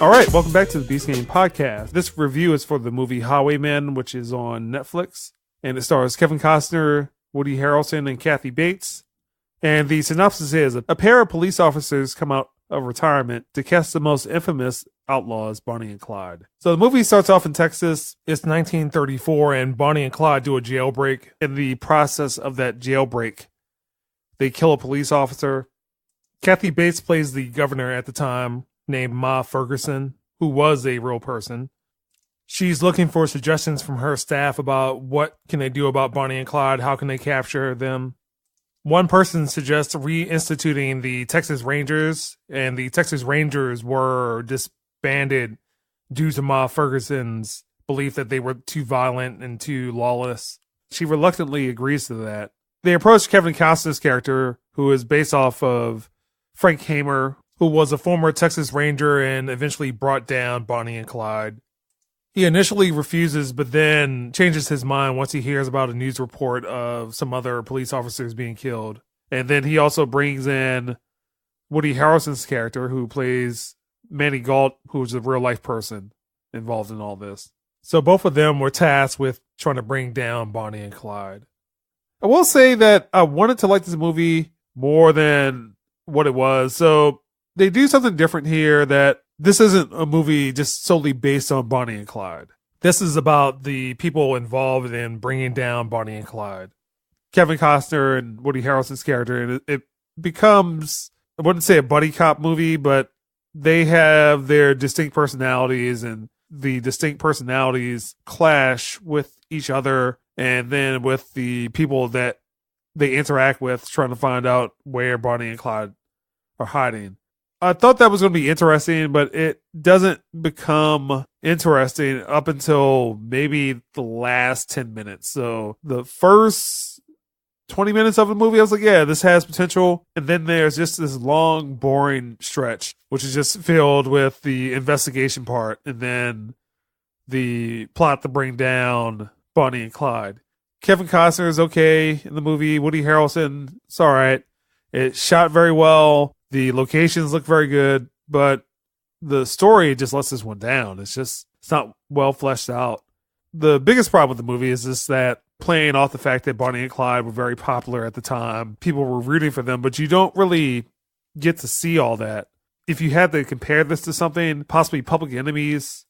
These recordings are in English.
All right, welcome back to the Beast Game Podcast. This review is for the movie Highwaymen, which is on Netflix, and it stars Kevin Costner, Woody Harrelson, and Kathy Bates. And the synopsis is, a pair of police officers come out of retirement to catch the most infamous outlaws, Bonnie and Clyde. So the movie starts off in Texas. It's 1934, and Bonnie and Clyde do a jailbreak. In the process of that jailbreak, they kill a police officer. Kathy Bates plays the governor at the time, named Ma Ferguson, who was a real person. She's looking for suggestions from her staff about what can they do about Bonnie and Clyde, how can they capture them. One person suggests reinstituting the Texas Rangers, and the Texas Rangers were disbanded due to Ma Ferguson's belief that they were too violent and too lawless. She reluctantly agrees to that. They approach Kevin Costner's character, who is based off of Frank Hamer, who was a former Texas Ranger and eventually brought down Bonnie and Clyde. He initially refuses, but then changes his mind once he hears about a news report of some other police officers being killed. And then he also brings in Woody Harrelson's character, who plays Manny Galt, who is a real-life person involved in all this. So both of them were tasked with trying to bring down Bonnie and Clyde. I will say that I wanted to like this movie more than what it was. So they do something different here, that this isn't a movie just solely based on Bonnie and Clyde. This is about the people involved in bringing down Bonnie and Clyde. Kevin Costner and Woody Harrelson's character, and it becomes, I wouldn't say a buddy cop movie, but they have their distinct personalities, and the distinct personalities clash with each other and then with the people that they interact with, trying to find out where Bonnie and Clyde are hiding. I thought that was going to be interesting, but it doesn't become interesting up until maybe the last 10 minutes. So the first 20 minutes of the movie, I was like, yeah, this has potential. And then there's just this long, boring stretch, which is just filled with the investigation part and then the plot to bring down Bonnie and Clyde. Kevin Costner is okay in the movie. Woody Harrelson, it's all right. It's shot very well. The locations look very good, but the story just lets this one down. It's not well fleshed out. The biggest problem with the movie is just that, playing off the fact that Bonnie and Clyde were very popular at the time, people were rooting for them, but you don't really get to see all that. If you had to compare this to something, possibly Public Enemies,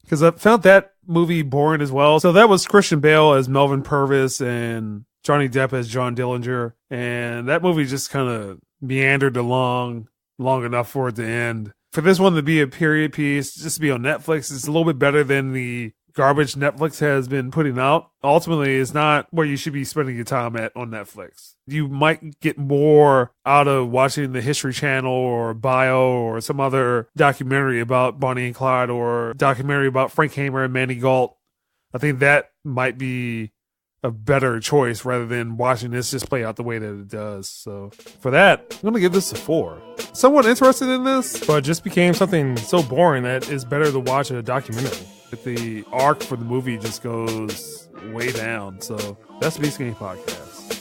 because I found that movie boring as well. So that was Christian Bale as Melvin Purvis and Johnny Depp as John Dillinger, and that movie just kind of meandered along long enough for it to end. For this one to be a period piece, just to be on Netflix, it's a little bit better than the garbage Netflix has been putting out. Ultimately, it's not where you should be spending your time at on Netflix. You might get more out of watching the History Channel or Bio or some other documentary about Bonnie and Clyde, or documentary about Frank Hamer and Manny Galt. I think that might be a better choice rather than watching this just play out the way that it does. So for that, I'm going to give this a 4. Somewhat interested in this, but just became something so boring that it's better to watch a documentary. The arc for the movie just goes way down. So that's the Beast Game Podcast.